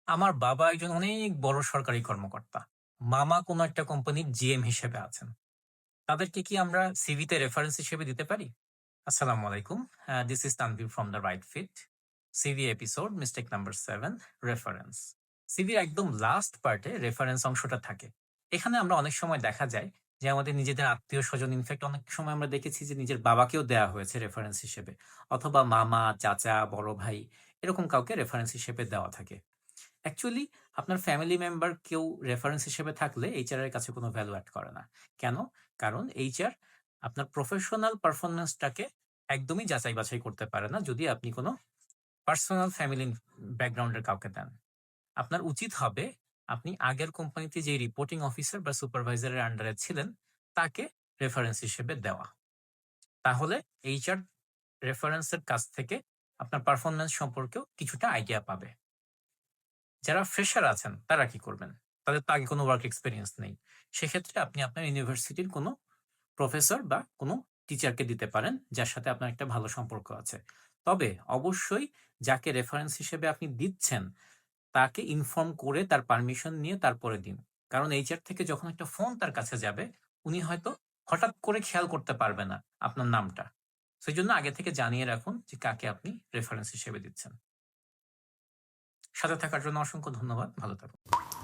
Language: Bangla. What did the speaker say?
আমার বাবা একজন অনেক বড় সরকারি কর্মকর্তা। মামা কোনো একটা কোম্পানির জিএম হিসেবে আছেন। তাদেরকে কি আমরা সিভিতে রেফারেন্স হিসেবে দিতে পারি? আসসালামু আলাইকুম। This is Tanvir from the right fit. CV episode mistake number 7, reference. সিভির একদম লাস্ট পার্টে রেফারেন্স অংশটা থাকে। এখানে আমরা অনেক সময় দেখা যায় যে আমাদের নিজেদের আত্মীয়-স্বজন, ইনফ্যাক্ট অনেক সময় আমরা দেখেছি যে নিজের বাবাকেও দেয়া হয়েছে রেফারেন্স হিসেবে, অথবা মামা, চাচা, বড় ভাই এরকম কাউকে রেফারেন্স হিসেবে দেওয়া থাকে। অ্যাকচুয়ালি আপনার ফ্যামিলি মেম্বার কেউ রেফারেন্স হিসেবে থাকলে এইচআর এর কাছে কোনো ভ্যালু অ্যাড করে না। কেন? কারণ এইচআর আপনার প্রফেশনাল পারফরম্যান্সটাকে একদমই যাচাই বাছাই করতে পারে না যদি আপনি কোনো পার্সোনাল ফ্যামিলি ব্যাকগ্রাউন্ডের কাউকে দেন। আপনার উচিত হবে আপনি আগের কোম্পানিতে যে রিপোর্টিং অফিসার বা সুপারভাইজারের আন্ডারে ছিলেন তাকে রেফারেন্স হিসেবে দেওয়া। তাহলে এইচআর রেফারেন্সের কাছ থেকে আপনার পারফরম্যান্স সম্পর্কেও কিছুটা আইডিয়া পাবে। যারা ফ্রেশার আছেন তারা কি করবেন? তাদের তো আগে কোনো ওয়ার্ক এক্সপেরিয়েন্স নেই। সেক্ষেত্রে আপনি আপনার ইউনিভার্সিটির কোনো প্রফেসর বা কোনো টিচারকে দিতে পারেন, যার সাথে আপনার একটা ভালো সম্পর্ক আছে। তবে অবশ্যই যাকে রেফারেন্স হিসেবে আপনি দিচ্ছেন, তাকে ইনফর্ম করে তার পারমিশন নিয়ে তারপরে দিন। কারণ এইচআর থেকে যখন একটা ফোন তার কাছে যাবে, উনি হয়তো হঠাৎ করে খেয়াল করতে পারবে না আপনার নামটা। সেজন্য আগে থেকে জানিয়ে রাখুন যে কাকে আপনি রেফারেন্স হিসেবে দিচ্ছেন। সাথে থাকার জন্য অসংখ্য ধন্যবাদ। ভালো থাকুন।